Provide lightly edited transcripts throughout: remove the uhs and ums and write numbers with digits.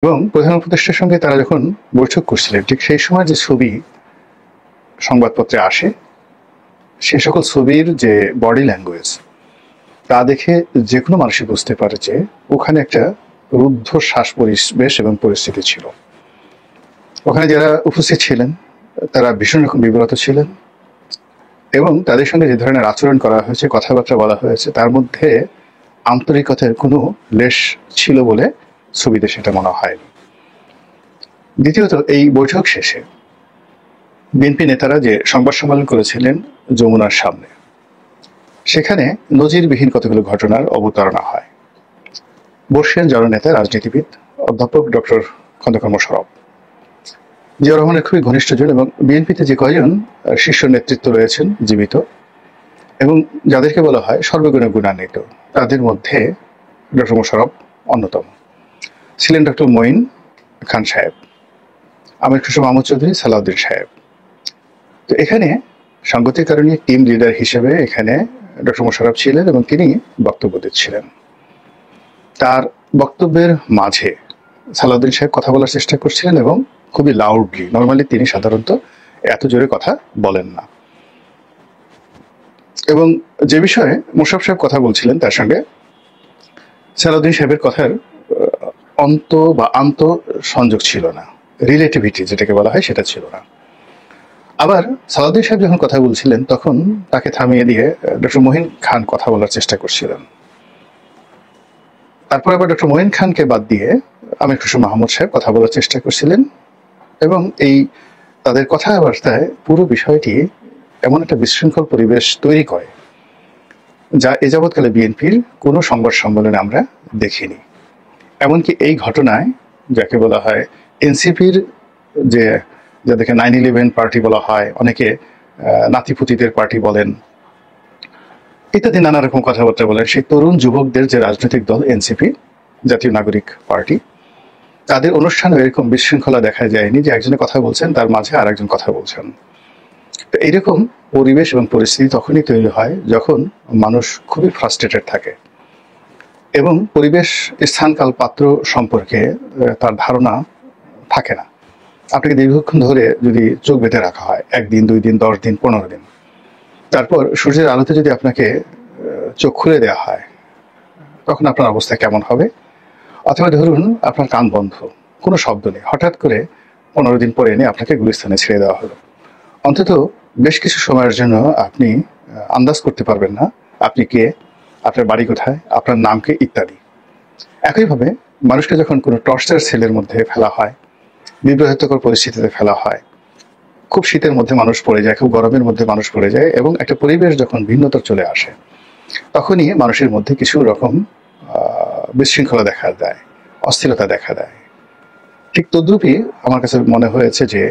এবং প্রধান উপদেষ্টার সঙ্গে তারা যখন বৈঠক করছিলেন ঠিক সেই সময় যে ছবি সংবাদপত্রে আসে, সে সকল ছবির যে বডি ল্যাঙ্গুয়েজ তা দেখে যে কোনো মানুষই বুঝতে পারে যে ওখানে একটা রুদ্ধশ্বাস পরিবেশ এবং পরিস্থিতি ছিল। ওখানে যারা উপস্থিত ছিলেন তারা ভীষণ রকম বিব্রত ছিলেন এবং তাদের সঙ্গে যে ধরনের আচরণ করা হয়েছে, কথাবার্তা বলা হয়েছে, তার মধ্যে আন্তরিকতার কোনো লেশ ছিল বলে ছবিতে সেটা মনে হয়নি। দ্বিতীয়ত, এই বৈঠক শেষে বিএনপি নেতারা যে সংবাদ সম্মেলন করেছিলেন যমুনার সামনে, সেখানে নজিরবিহীন কতগুলো ঘটনার অবতারণা হয়। বর্ষিয়ান জননেতা রাজনীতিবিদ অধ্যাপক ডক্টর খন্দকার মোশাররফ, জিয়াউর রহমানের খুবই ঘনিষ্ঠজন এবং বিএনপিতে যে কয়জন শীর্ষ নেতৃত্ব রয়েছেন জীবিত এবং যাদেরকে বলা হয় সর্বগুণে গুণান্বিত, তাদের মধ্যে ডক্টর মোশাররফ অন্যতম ছিলেন। ডক্টর মঈন খান সাহেব, আমির খসরু মাহমুদ চৌধুরী, সালাউদ্দিন সাহেব। তো এখানে সাংগতিক কারণে টিম লিডার হিসেবে এখানে ডক্টর মোশাররফ ছিলেন এবং তিনি বক্তব্য দিচ্ছিলেন। তার বক্তব্যের মাঝে সালাউদ্দিন সাহেব কথা বলার চেষ্টা করছিলেন এবং খুবই লাউডলি। নর্মালি তিনি সাধারণত এত জোরে কথা বলেন না। এবং যে বিষয়ে মোশাররফ সাহেব কথা বলছিলেন তার সঙ্গে সালাউদ্দিন সাহেবের কথার অন্ত বা আন্ত সংযোগ ছিল না, রিলেটিভিটি যেটাকে বলা হয় সেটা ছিল না। আবার সালাউদ্দিন সাহেব যখন কথা বলছিলেন তখন তাকে থামিয়ে দিয়ে ডক্টর মঈন খান কথা বলার চেষ্টা করছিলেন। তারপর আবার ডক্টর মঈন খানকে বাদ দিয়ে আমির খসরু মাহমুদ সাহেব কথা বলার চেষ্টা করছিলেন এবং এই তাদের কথাবার্তায় পুরো বিষয়টি এমন একটা বিশৃঙ্খল পরিবেশ তৈরি করে যা এ যাবৎকালে বিএনপির কোনো সংবাদ সম্মেলনে আমরা দেখিনি। এমনকি এই ঘটনায় যাকে বলা হয় এনসিপির যে যাদেরকে 9/11 পার্টি বলা হয়, অনেকে নাতিপুতিদের পার্টি বলেন, ইত্যাদি নানা রকম কথাবার্তা বলেন, সেই তরুণ যুবকদের যে রাজনৈতিক দল এনসিপি, জাতীয় নাগরিক পার্টি, তাদের অনুষ্ঠানে এরকম বিশৃঙ্খলা দেখা যায়নি যে একজনের কথা বলছেন তার মাঝে আর একজন কথা বলছেন। তো এইরকম পরিবেশ এবং পরিস্থিতি তখনই তৈরি হয় যখন মানুষ খুবই ফ্রাস্ট্রেটেড থাকে এবং পরিবেশ, স্থানকাল, পাত্র সম্পর্কে তার ধারণা থাকে না। আপনাকে দীর্ঘক্ষণ ধরে যদি চোখ বেঁধে রাখা হয়, 1 দিন, 2 দিন, 10 দিন, 15 দিন, তারপর সূর্যের আলোতে যদি আপনাকে চোখ খুলে দেওয়া হয়, তখন আপনার অবস্থা কেমন হবে? অথবা ধরুন আপনার কান বন্ধ, কোনো শব্দ নেই, হঠাৎ করে 15 দিন পরে এনে আপনাকে গুলিস্তানে ছেড়ে দেওয়া হলো। অন্তত বেশ কিছু সময়ের জন্য আপনি আন্দাজ করতে পারবেন না আপনি কে, আপনার বাড়ি কোথায়, আপনার নাম কি, ইত্যাদি। একইভাবে মানুষকে যখন কোনো টর্চার সেলের মধ্যে ফেলা হয়, বিব্রতকর পরিস্থিতিতে ফেলা হয়, খুব শীতের মধ্যে মানুষ পড়ে যায়, খুব গরমের মধ্যে মানুষ পড়ে যায় এবং একটা পরিবেশ যখন ভিন্নতর চলে আসে, তখনই মানুষের মধ্যে কিছু রকম বিশৃঙ্খলা দেখা দেয়, অস্থিরতা দেখা দেয়। ঠিক তদ্রূপই আমার কাছে মনে হয়েছে যে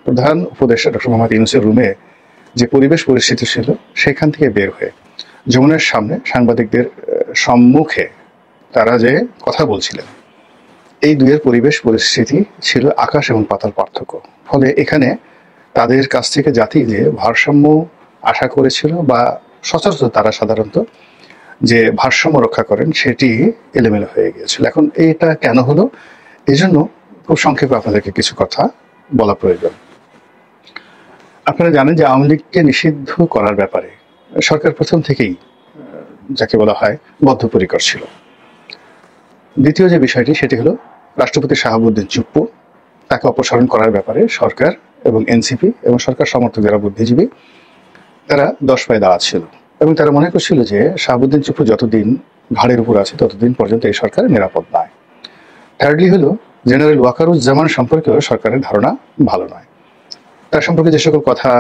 প্রধান উপদেষ্টা ডক্টর মোহাম্মদ ইউনূসের রুমে যে পরিবেশ পরিস্থিতি ছিল, সেখান থেকে বের হয়ে যমুনার সামনে সাংবাদিকদের সম্মুখে তারা যে কথা বলছিলেন, এই দুয়ের পরিবেশ পরিস্থিতি ছিল আকাশ এবং পাতাল পার্থক্য। ফলে এখানে তাদের কাছ থেকে জাতি যে ভারসাম্য আশা করেছিল বা সচরাচর তারা সাধারণত যে ভারসাম্য রক্ষা করেন, সেটি এলোমেলো হয়ে গিয়েছিল। এখন এটা কেন হলো, এই জন্য খুব সংক্ষেপে আপনাদেরকে কিছু কথা বলা প্রয়োজন। আপনারা জানেন যে আওয়ামী লীগকে নিষিদ্ধ করার ব্যাপারে সরকার প্রথম থেকেই যাকে বলা হয় বদ্ধপরিকর ছিল। দ্বিতীয় যে বিষয়টি সেটি হলো রাষ্ট্রপতি শাহাবুদ্দিন চুপ্পু, তাকে অপসারণ করার ব্যাপারে সরকার এবং এনসিপি এবং সরকার সমর্থক যারা বুদ্ধিজীবী, তারা 10 পায়ে দাঁড়া ছিল এবং তারা মনে করছিল যে শাহাবুদ্দিন চুপ্পু যতদিন ঘাড়ের উপর আছে ততদিন পর্যন্ত এই সরকার নিরাপদ নয়। থার্ডলি হলো জেনারেল ওয়াকারুজ্জামান সম্পর্কেও সরকারের ধারণা ভালো নয়। তার সম্পর্কে যে সকল কথা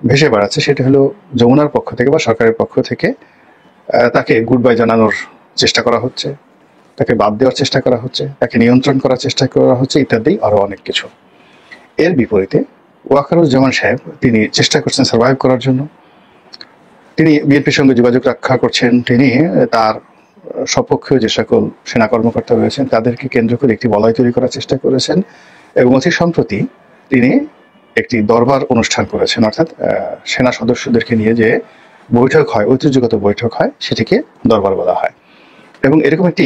ভেসে বেড়াচ্ছে সেটা হলো যমুনার পক্ষ থেকে বা সরকারের পক্ষ থেকে তাকে গুড বাই জানানোর চেষ্টা করা হচ্ছে, তাকে বাদ দেওয়ার চেষ্টা করা হচ্ছে, তাকে নিয়ন্ত্রণ করার চেষ্টা করা হচ্ছে, ইত্যাদি আরও অনেক কিছু। এর বিপরীতে ওয়াকারুজ্জামান সাহেব তিনি চেষ্টা করছেন সার্ভাইভ করার জন্য। তিনি বিএনপির সঙ্গে যোগাযোগ রক্ষা করছেন, তিনি তার সপক্ষীয় যে সকল সেনা কর্মকর্তা রয়েছেন তাদেরকে কেন্দ্র করে একটি বলয় তৈরি করার চেষ্টা করেছেন এবং অতি সম্প্রতি তিনি একটি দরবার অনুষ্ঠান করেছেন, অর্থাৎ সেনা সদস্যদেরকে নিয়ে যে বৈঠক হয়, ঐতিহ্যগত বৈঠক হয়, সেটিকে দরবার বলা হয়। এবং এরকম একটি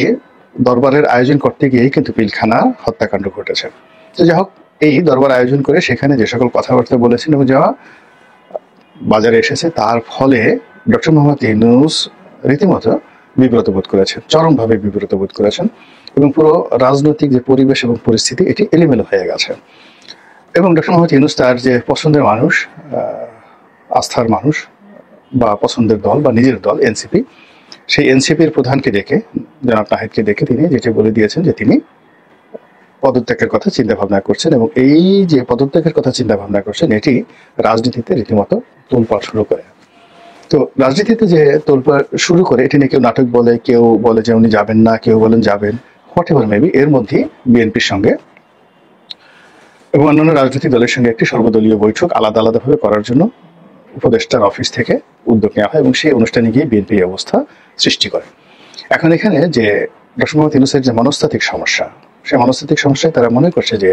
দরবারের আয়োজন করতে গিয়েই কিন্তু পিলখানা হত্যাকাণ্ড ঘটেছে। তো যাই হোক, এই দরবার আয়োজন করে সেখানে যে সকল কথাবার্তা বলেছেন এবং যা বাজারে এসেছে তার ফলে ডক্টর মোহাম্মদ ইউনূস রীতিমতো বিব্রত বোধ করেছেন, চরমভাবে বিব্রত বোধ করেছেন, এবং পুরো রাজনৈতিক যে পরিবেশ এবং পরিস্থিতি এটি এলোমেলো হয়ে গেছে। এবং ডক্টর মোহাম্মদ ইউনূস তার যে পছন্দের মানুষ, আস্থার মানুষ বা পছন্দের দল বা নিজের দল এনসিপি, সেই এনসিপির প্রধানকে ডেকে, জনাব নাহিদকে ডেকে তিনি যেটি বলে দিয়েছেন যে তিনি পদত্যাগের কথা চিন্তা ভাবনা করছেন, এবং এই যে পদত্যাগের কথা চিন্তা ভাবনা করছেন এটি রাজনীতিতে রীতিমতো তোলপাড় শুরু করে। তো রাজনীতিতে যে তোলপাড় শুরু করে এটি নিয়ে কেউ নাটক বলে, কেউ বলে যে উনি যাবেন না, কেউ বলেন যাবেন, হোয়াট এভার মেবি, এর মধ্যে বিএনপির সঙ্গে এবং অন্যান্য রাজনৈতিক দলের সঙ্গে একটি সর্বদলীয় বৈঠক আলাদা আলাদাভাবে করার জন্য উপদেষ্টার অফিস থেকে উদ্যোগ নেওয়া হয় এবং সেই অনুষ্ঠানে গিয়ে বিএনপি এই অবস্থা সৃষ্টি করে। এখন এখানে যে ডক্টর মোহাম্মদ ইউনূসের যে মনস্তাত্ত্বিক সমস্যা, সেই মনস্তাত্ত্বিক সমস্যায় তারা মনে করছে যে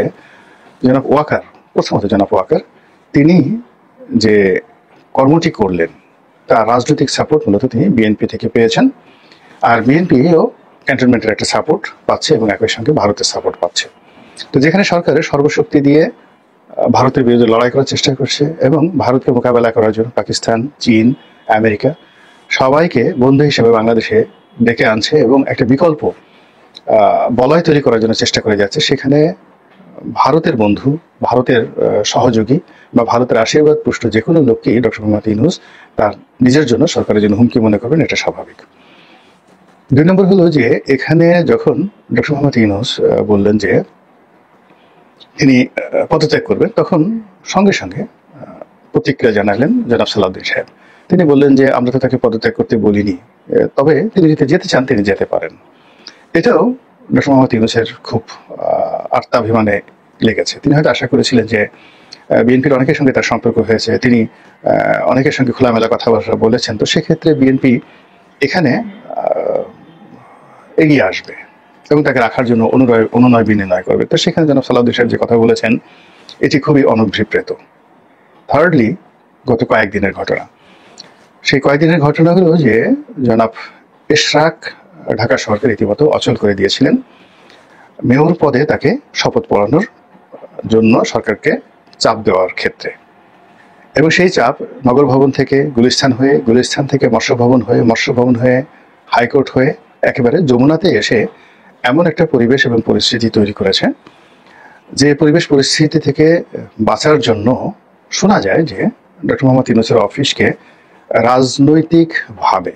জনাব ওয়াকার, প্রথমত জনাব ওয়াকার, তিনি যে কর্মটি করলেন তার রাজনৈতিক সাপোর্ট মূলত তিনি বিএনপি থেকে পেয়েছেন, আর বিএনপিও ক্যান্টনমেন্টের একটা সাপোর্ট পাচ্ছে এবং একই সঙ্গে ভারতের সাপোর্ট পাচ্ছে। তো যেখানে সরকারের সর্বশক্তি দিয়ে ভারতের বিরুদ্ধে লড়াই করার চেষ্টা করছে এবং ভারতকে মোকাবেলা করার জন্য পাকিস্তান, চীন, আমেরিকা সবাইকে বন্ধু হিসেবে বাংলাদেশে ডেকে আনছে এবং একটা বিকল্প বলয় তৈরি করার জন্য চেষ্টা করে যাচ্ছে, সেখানে ভারতের বন্ধু, ভারতের সহযোগী বা ভারতের আশীর্বাদ পুষ্ট যে কোনো লোককেই ডক্টর মোহাম্মদ ইউনূস তার নিজের জন্য, সরকারের জন্য হুমকি মনে করবেন, এটা স্বাভাবিক। দুই নম্বর হলো যে এখানে যখন ডক্টর মোহাম্মদ ইউনূস বললেন যে তিনি পদত্যাগ করবেন, তখন সঙ্গে সঙ্গে প্রতিক্রিয়া জানালেন জনাব সালাউদ্দিন সাহেব। তিনি বললেন যে আমরা তো তাকে পদত্যাগ করতে বলিনি, তবে তিনি যদি যেতে চান তিনি যেতে পারেন। এটাও ডক্টর মোহাম্মদ ইউনূসের খুব আত্মাভিমানে লেগেছে। তিনি হয়তো আশা করেছিলেন যে বিএনপির অনেকের সঙ্গে তার সম্পর্ক হয়েছে, তিনি অনেকের সঙ্গে খোলামেলা কথাবার্তা বলেছেন, তো সেক্ষেত্রে বিএনপি এখানে এগিয়ে আসবে এবং তাকে রাখার জন্য অনুনয় বিনয় করবে। তো সেখানে জনাব সালাউদ্দিন সাহেব যে কথা বলেছেন এটি খুবই অনভিপ্রেত। থার্ডলি, গত কয়েকদিনের ঘটনা, সেই কয়েকদিনের ঘটনা হলো যে জনাব ইশরাক ঢাকা শহরকে রীতিমতো অচল করে দিয়েছিলেন মেয়র পদে তাকে শপথ পড়ানোর জন্য সরকারকে চাপ দেওয়ার ক্ষেত্রে, এবং সেই চাপ নগর ভবন থেকে গুলিস্তান হয়ে, গুলিস্তান থেকে মৎস্য ভবন হয়ে, মৎস্য ভবন হয়ে হাইকোর্ট হয়ে একেবারে যমুনাতে এসে এমন একটা পরিবেশ এবং পরিস্থিতি তৈরি করেছে যে পরিবেশ পরিস্থিতি থেকে বাঁচার জন্য শোনা যায় যে ডক্টর মোহাম্মদ ইউনূসের অফিসকে রাজনৈতিকভাবে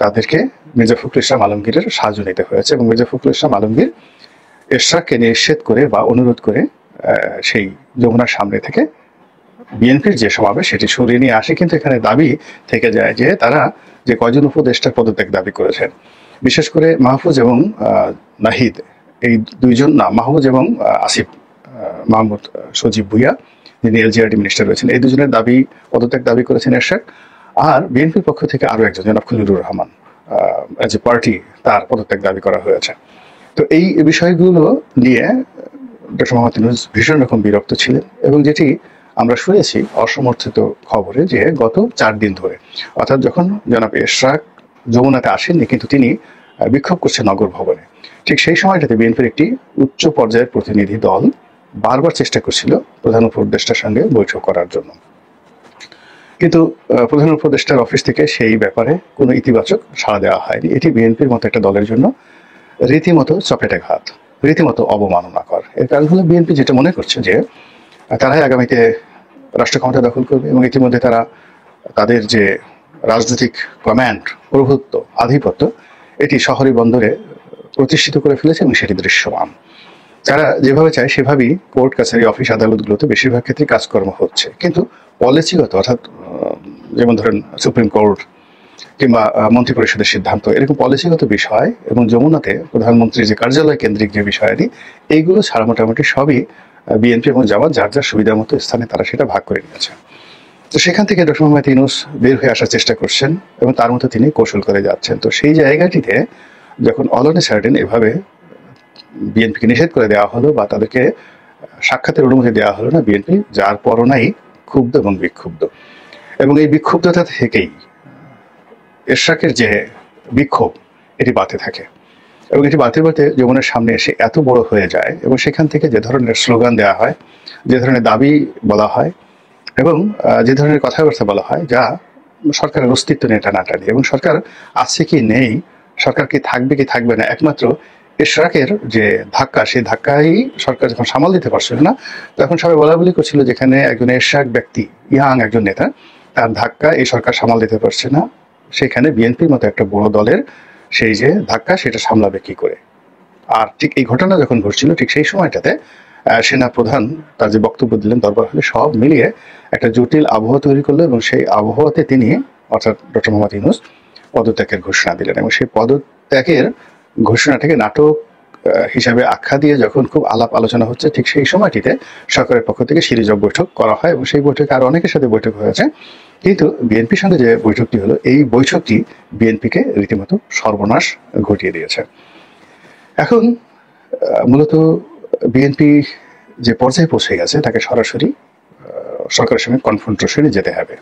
তাদেরকে মির্জা ফখরুল ইসলাম আলমগীরের সাহায্য নিতে হয়েছে এবং মির্জা ফখরুল ইসলাম আলমগীর এরশাদকে নিষেধ করে বা অনুরোধ করে সেই যমুনার সামনে থেকে বিএনপির যে সমাবেশ সেটি সরিয়ে নিয়ে আসে। কিন্তু এখানে দাবি থেকে যায় যে তারা যে কয়জন উপদেষ্টার পদত্যাগ দাবি করেছেন, বিশেষ করে মাহফুজ এবং নাহিদ, এই দুইজন না, মাহফুজ এবং আসিফ মাহমুদ সজীব ভুইয়া যিনি এলজিআরডি মিনিস্টার রয়েছেন, এই দুজনের পদত্যাগ দাবি করেছেন এরশাদ। আর বিএনপির পক্ষ থেকে আরো একজন জনাব খলিলুর রহমান যে পার্টি, তার পদত্যাগ দাবি করা হয়েছে। তো এই বিষয়গুলো নিয়ে ডক্টর মোহাম্মদ ইউনূস ভীষণ রকম বিরক্ত ছিলেন এবং যেটি আমরা শুনেছি অসমর্থিত খবরে যে গত 4 দিন ধরে, অর্থাৎ যখন জনাব ইশরাক যমুনাতে আসেননি কিন্তু তিনি বিক্ষোভ করছেন নগর ভবনে, ঠিক সেই সময়টাতে বিএনপির একটি উচ্চ পর্যায়ের প্রতিনিধি দল বারবার চেষ্টা করছিল প্রধান উপদেষ্টার সঙ্গে বৈঠক করার জন্য, কিন্তু প্রধান উপদেষ্টার অফিস থেকে সেই ব্যাপারে কোনো ইতিবাচক সাড়া দেওয়া হয়নি। এটি বিএনপির মতো একটা দলের জন্য রীতিমতো চপেটাঘাত, রীতিমতো অবমাননাকর। এর কারণ হলো বিএনপি যেটা মনে করছে যে তারাই আগামীতে রাষ্ট্র ক্ষমতা দখল করবে এবং ইতিমধ্যে তারা তাদের যে রাজনৈতিক কমান্ড, প্রভুত্ব, আধিপত্য এটি শহরে বন্দরে প্রতিষ্ঠিত করে ফেলেছে এবং সেটি দৃশ্যমান। তারা যেভাবে চায় সেভাবেই কোর্ট কাছারি, অফিস, আদালতগুলোতে বেশিরভাগ ক্ষেত্রে কাজকর্ম হচ্ছে, কিন্তু পলিসিগত, অর্থাৎ যেমন ধরেন সুপ্রিম কোর্ট কিংবা মন্ত্রী পরিষদের সিদ্ধান্ত, এরকম পলিসিগত বিষয় এবং যমুনাতে প্রধানমন্ত্রীর যে কার্যালয় কেন্দ্রিক যে বিষয়াদি, এইগুলো ছাড়া মোটামুটি সবই বিএনপি এবং জামাত যার যার সুবিধা মতো স্থানে তারা সেটা ভাগ করে নিয়েছে। তো সেখান থেকে ডক্টর মোহাম্মদ ইউনূস বের হয়ে আসার চেষ্টা করছেন এবং তার মতো তিনি কৌশল করে যাচ্ছেন। তো সেই জায়গাটিতে যখন অল অন এ সার্টেন এভাবে বিএনপিকে নিষেধ করে দেওয়া হলো বা তাদেরকে সাক্ষাতের অনুমতি দেওয়া হলো না, বিএনপি যার পরনাই ক্ষুব্ধ এবং বিক্ষুব্ধ, এবং এই বিক্ষুব্ধতা থেকেই এরশাকের যে বিক্ষোভ এটি বাড়তে থাকে। এবং এটি বাড়তে বাড়তে যমুনার সামনে এসে এত বড় হয়ে যায় এবং সেখান থেকে যে ধরনের স্লোগান দেওয়া হয়, যে ধরনের দাবি বলা হয় এবং যে ধরনের কথাবার্তা বলা হয়, যা সরকারের অস্তিত্ব নিয়ে টানাটানি, এবং সরকার আছে কি নেই, সরকার কি থাকবে কি থাকবে না, একমাত্র এশরাকের যে ধাক্কা, সেই ধাক্কাই সরকার যখন সামাল দিতে পারছিল না, তখন সবাই বলাবলি করছিল যেখানে একজন এশরাক ব্যক্তি, ইয়াং একজন নেতা, তার ধাক্কা এই সরকার সামাল দিতে পারছে না, সেখানে বিএনপির মতো একটা বড় দলের সেই যে ধাক্কা, সেটা সামলাবে কি করে। আর ঠিক এই ঘটনা যখন ঘটছিল, ঠিক সেই সময়টাতে সেনা প্রধান তার যে বক্তব্য দিলেন দরবার হলে, সব মিলিয়ে একটা জটিল আবহাওয়া তৈরি করলো এবং সেই আবহাওয়াতে তিনি, অর্থাৎ ডক্টর মোহাম্মদ ইউনূস, পদত্যাগের ঘোষণা দিলেন। এবং সেই পদত্যাগের ঘোষণাটাকে নাটক হিসাবে আখ্যা দিয়ে যখন খুব আলাপ আলোচনা হচ্ছে, ঠিক সেই সময়টিতে সরকারের পক্ষ থেকে সিরিজ অফ বৈঠক করা হয় এবং সেই বৈঠকে আর অনেকের সাথে বৈঠক হয়েছে, কিন্তু বিএনপির সঙ্গে যে বৈঠকটি হলো, এই বৈঠকটি বিএনপিকে রীতিমতো সর্বনাশ ঘটিয়ে দিয়েছে। এখন মূলত বিএনপি যে পর্যায়ে পৌঁছে গেছে, তাকে সরাসরি সরকারের সঙ্গে কনফ্রন্টেশনে যেতে হবে,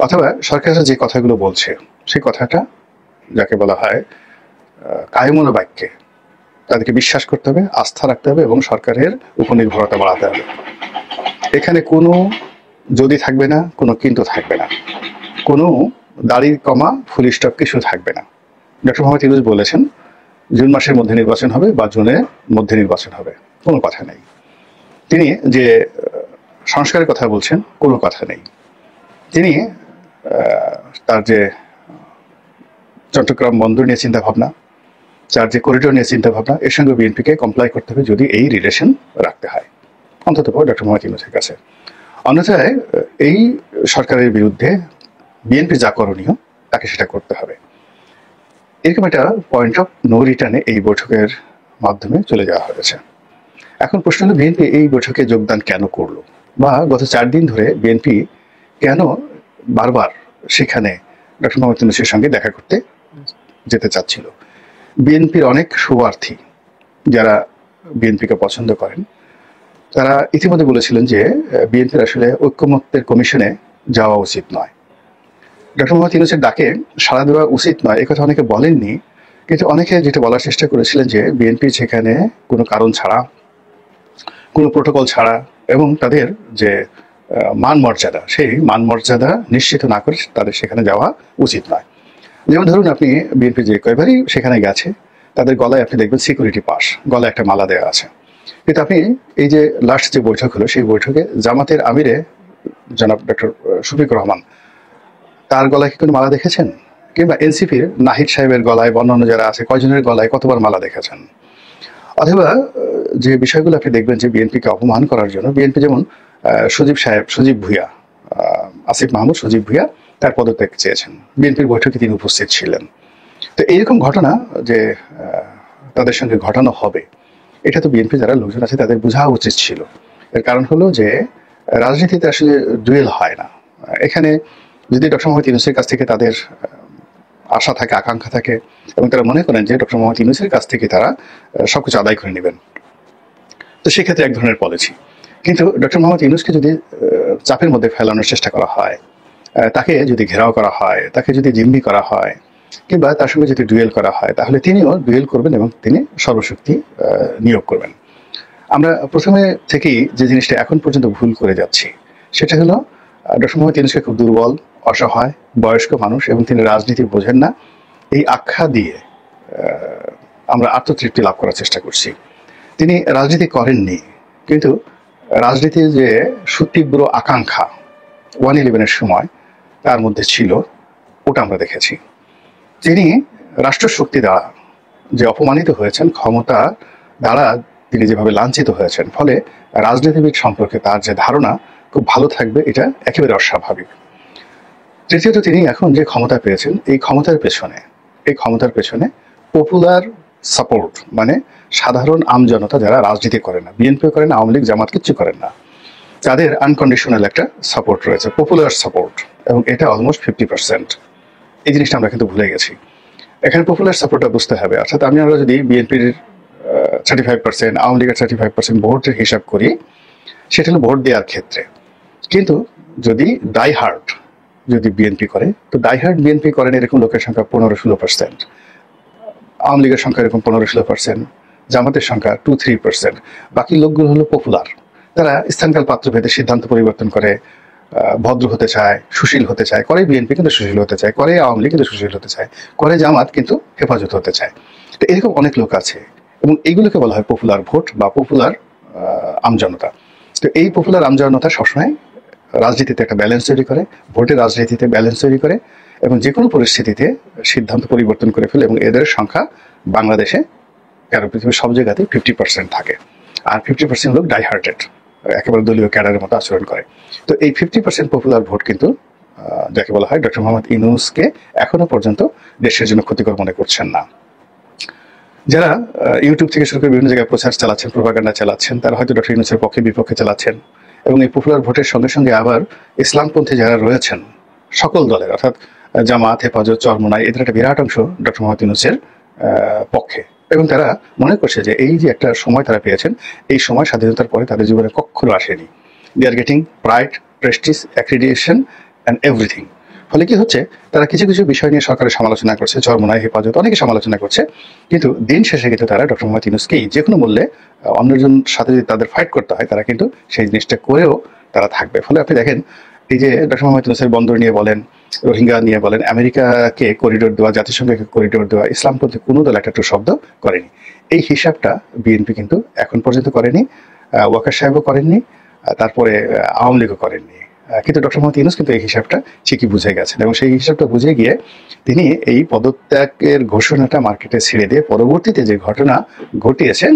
অথবা সরকার যে কথাগুলো বলছে সেই কথাটা, যাকে বলা হয় কায়মূল বাক্যে, তাদেরকে বিশ্বাস করতে হবে, আস্থা রাখতে হবে এবং সরকারের উপর নির্ভরতা বাড়াতে হবে। এখানে কোনো যদি থাকবে না, কোনো কিন্তু থাকবে না, কোনো দাড়ি কমা ফুল স্টপ কিছু থাকবে না। ডক্টর মোহাম্মদ ইউনূস বলেছেন জুন মাসের মধ্যে নির্বাচন হবে বা জুনের মধ্যে নির্বাচন হবে, কোনো কথা নেই। তিনি যে সংস্কারের কথা বলছেন, কোনো কথা নেই। তিনি তার যে চট্টগ্রাম বন্দর নিয়ে চিন্তা ভাবনা, তার যে করিডোর নিয়ে চিন্তা ভাবনা, এর সঙ্গে বিএনপিকে কমপ্লাই করতে হবে যদি এই রিলেশন রাখতে হয়, অন্তত ডক্টর মোহাম্মদ ইউনূসের কাছে। অন্যথায় এই সরকারের বিরুদ্ধে বিএনপি যা করণীয় তাকে সেটা করতে হবে। এরকম একটা পয়েন্ট অফ নো রিটার্নে এই বৈঠকের মাধ্যমে চলে যাওয়া হয়েছে। এখন প্রশ্ন হলো, বিএনপি এই বৈঠকে যোগদান কেন করলো, বা গত 4 দিন ধরে বিএনপি কেন বারবার সেখানে ডক্টর মোহাম্মদ ইউনূসের সঙ্গে দেখা করতে যেতে চাচ্ছিল। বিএনপির অনেক শুভার্থী যারা বিএনপিকে পছন্দ করেন, তারা ইতিমধ্যে বলেছিলেন যে বিএনপির আসলে ঐক্যমত্যের কমিশনে যাওয়া উচিত নয়, ডক্টর মোহাম্মদ ইউনূসের ডাকে সাড়া দেওয়া উচিত নয়। একথা অনেকে বলেননি, কিন্তু অনেকে যেটা বলার চেষ্টা করেছিলেন যে বিএনপি সেখানে কোনো কারণ ছাড়া, কোনো প্রোটোকল ছাড়া এবং তাদের যে মান মর্যাদা, সেই মান মর্যাদা নিশ্চিত না করে তাদের সেখানে যাওয়া উচিত নয়। যেমন ধরুন, আপনি বিএনপি যে কয়েকবারই সেখানে গেছে, তাদের গলায় আপনি দেখবেন সিকিউরিটি পাস, গলায় একটা মালা দেওয়া আছে। কিন্তু আপনি এই যে লাস্ট যে বৈঠক হলো, সেই বৈঠকে জামাতের আমিরে জনাব ডক্টর শফিকুর রহমান, তার গলায় কি কোনো মালা দেখেছেন? কিংবা এনসিপির নাহিদ সাহেবের গলায়, অন্যান্য যারা আছে কয়জনের গলায় কতবার মালা দেখেছেন? অথবা যে বিষয়গুলো আপনি দেখবেন যে বিএনপিকে অপমান করার জন্য, বিএনপি যেমন সজীব ভুঁইয়া, আসিফ মাহমুদ সজীব ভুঁইয়া, তার পদত্যাগ চেয়েছেন, বিএনপির বৈঠকে তিনি উপস্থিত ছিলেন। তো এইরকম ঘটনা যে তাদের সঙ্গে ঘটানো হবে, এটা তো বিএনপি যারা লোকজন আছে তাদের বোঝা উচিত ছিল। এর কারণ হলো যে রাজনীতিতে আসলে ডুয়েল হয় না। এখানে যদি ডক্টর মোহাম্মদ ইউনূসের কাছ থেকে তাদের আশা থাকে, আকাঙ্ক্ষা থাকে, এবং তারা মনে করেন যে ডক্টর মোহাম্মদ ইউনূসের কাছ থেকে তারা সবকিছু আদায় করে নেবেন, তো সেক্ষেত্রে এক ধরনের পলিসি। কিন্তু ডক্টর মোহাম্মদ ইউনূসকে যদি চাপের মধ্যে ফেলানোর চেষ্টা করা হয়, তাকে যদি ঘেরাও করা হয়, তাকে যদি জিম্মি করা হয়, কিংবা তার সঙ্গে যদি ডুয়েল করা হয়, তাহলে তিনিও ডুয়েল করবেন এবং তিনি সর্বশক্তি নিয়োগ করবেন। আমরা প্রথমে থেকেই যে জিনিসটা এখন পর্যন্ত ভুল করে যাচ্ছি, সেটা হলো ডক্টর মোহাম্মদ ইউনূসকে খুব দুর্বল, অসহায়, বয়স্ক মানুষ এবং তিনি রাজনীতি বোঝেন না, এই আখ্যা দিয়ে আমরা আত্মতৃপ্তি লাভ করার চেষ্টা করছি। তিনি রাজনীতি করেননি, কিন্তু রাজনীতির যে সুতীব্র আকাঙ্ক্ষা 1/11-এর সময় তার মধ্যে ছিল, ওটা আমরা দেখেছি। তিনি রাষ্ট্রশক্তি দ্বারা যে অপমানিত হয়েছেন, ক্ষমতা দ্বারা তিনি যেভাবে লাঞ্ছিত হয়েছেন, ফলে রাজনীতিবিদ সম্পর্কে তার যে ধারণা খুব ভালো থাকবে, এটা একেবারে অস্বাভাবিক। তৃতীয়ত, তিনি এখন যে ক্ষমতা পেয়েছেন, এই ক্ষমতার পেছনে পপুলার সাপোর্ট, মানে সাধারণ আমজনতা যারা রাজনীতি করে না, বিএনপিও করে না, আওয়ামী লীগ জামাত কিচ্ছু করেন না, তাদের আনকন্ডিশনাল একটা সাপোর্ট রয়েছে, পপুলার সাপোর্ট, এবং এটা অলমোস্ট 50%। এই জিনিসটা আমরা কিন্তু ভুলে গেছি। এখানে পপুলার সাপোর্টটা বুঝতে হবে, অর্থাৎ আমরা যদি বিএনপির 35%, আওয়ামী লীগের 35% ভোটের হিসাব করি, সেটা হলো ভোট দেওয়ার ক্ষেত্রে। কিন্তু যদি বিএনপি করে, তো ডাইহার্ড বিএনপি করেন এরকম লোকের সংখ্যা 15-16%। আওয়ামী লীগের সংখ্যা এরকম 15-16%, জামাতের সংখ্যা 2-3%। বাকি লোকগুলো হলো পপুলার, তারা স্থানকাল পাত্রভেদে সিদ্ধান্ত পরিবর্তন করে, ভদ্র হতে চায়, সুশীল হতে চায়, করে বিএনপি কিন্তু সুশীল হতে চায়, করে আওয়ামী লীগ কিন্তু সুশীল হতে চায়, করে জামাত কিন্তু হেফাজত হতে চায়। তো এরকম অনেক লোক আছে এবং এইগুলোকে বলা হয় পপুলার ভোট বা পপুলার আমজনতা। তো এই পপুলার আমজনতা সবসময় রাজনীতিতে একটা ব্যালেন্স তৈরি করে, ভোটের রাজনীতিতে ব্যালেন্স তৈরি করে এবং যে কোনো পরিস্থিতিতে সিদ্ধান্ত পরিবর্তন করে ফেলে। এবং এদের সংখ্যা বাংলাদেশে পৃথিবীর সব জায়গাতেই 50% থাকে। আর 50% লোক ডাইহার্টেড, একেবারে দলীয় ক্যাডারের মতো আচরণ করে। তো এই 50% পপুলার ভোট কিন্তু যাকে বলা হয় ডক্টর মোহাম্মদ ইউনূসকে এখনো পর্যন্ত দেশের জন্য ক্ষতিকর মনে করছেন না। যারা ইউটিউব থেকে শুরু করে বিভিন্ন জায়গায় প্রচার চালাচ্ছেন, প্রোপাগান্ডা চালাচ্ছেন, তারা হয়তো ডক্টর ইউনূসের পক্ষে বিপক্ষে চালাচ্ছেন এবং এই পপুলার ভোটের সঙ্গে সঙ্গে আবার ইসলামপন্থী যারা রয়েছেন সকল দলের, অর্থাৎ জামাত, হেফাজত, চরমোনাই, এদের একটা বিরাট অংশ ডক্টর মোহাম্মদ ইউনূসের পক্ষে। এবং তারা মনে করছে যে এই যে একটা সময় তারা পেয়েছেন, এই সময় স্বাধীনতার পরে তাদের জীবনে কখনো আসেনি। They are getting pride, prestige, accreditation and everything. ফলে কি হচ্ছে, তারা কিছু কিছু বিষয় নিয়ে সরকারের সমালোচনা করছে, চরমোনাই, হেফাজত অনেকে সমালোচনা করছে, কিন্তু দিন শেষে কিন্তু তারা ডক্টর মোহাম্মদ ইউনূসকেই যে কোনো মূল্যে অন্যজন সাথে যদি তাদের ফাইট করতে হয়, তারা কিন্তু সেই জিনিসটা করেও তারা থাকবে। ফলে আপনি দেখেন, এই যে ডক্টর মোহাম্মদ ইউনূসের বন্দর নিয়ে বলেন, রোহিঙ্গা নিয়ে বলেন, আমেরিকাকে করিডোর দেওয়া, জাতিসংঘকে করিডোর দেওয়া, ইসলামপন্থী কোনো দল একটা শব্দ করেনি। এই হিসাবটা বিএনপি কিন্তু এখন পর্যন্ত করেনি, ওয়াকার সাহেবও করেননি, তারপরে আওয়ামী লীগও করেননি। কিন্তু ডক্টর মোহাম্মদ ইউনূস কিন্তু এই হিসাবটা ঠিকই বুঝে গেছেন এবং সেই হিসাবটা বুঝে গিয়ে তিনি এই পদত্যাগের ঘোষণাটা মার্কেটে ছেড়ে দিয়ে পরবর্তীতে যে ঘটনা ঘটিয়েছেন,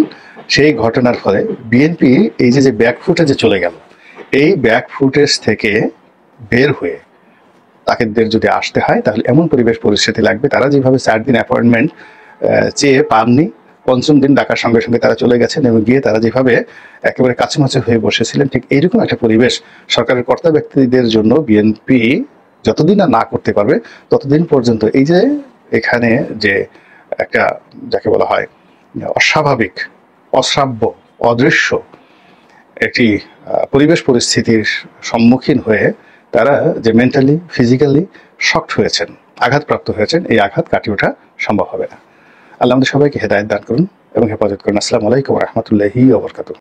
সেই ঘটনার ফলে বিএনপি এই যে ব্যাকফুটে চলে গেল, এই ব্যাকফুটেজ থেকে বের হয়ে তাদের যদি আসতে হয়, তাহলে এমন পরিবেশ পরিস্থিতি লাগবে, তারা যেভাবে 4 দিন অ্যাপয়েন্টমেন্ট চেয়ে পাননি, 5ম দিন ডাকার সঙ্গে সঙ্গে তারা চলে গেছেন এবং গিয়ে তারা যেভাবে একেবারে কাছামাছি হয়ে বসেছিলেন, ঠিক এইরকম একটা পরিবেশ সরকারের কর্তা ব্যক্তিদের জন্য বিএনপি যতদিন না করতে পারবে, ততদিন পর্যন্ত এই যে এখানে যে একটা যাকে বলা হয় অস্বাভাবিক, অশ্রাব্য, অদৃশ্য একটি পরিবেশ পরিস্থিতির সম্মুখীন হয়ে তারা যে মেন্টালি, ফিজিক্যালি শকড হয়েছেন, আঘাতপ্রাপ্ত হয়েছেন, এই আঘাত কাটিয়ে ওঠা সম্ভব হবে না। আল্লাহ আমাদের সবাইকে হেদায়েত দান করুন এবং হেফাজত করুন। আসসালামু আলাইকুম ওয়া রাহমাতুল্লাহি ওয়া বারাকাতুহু।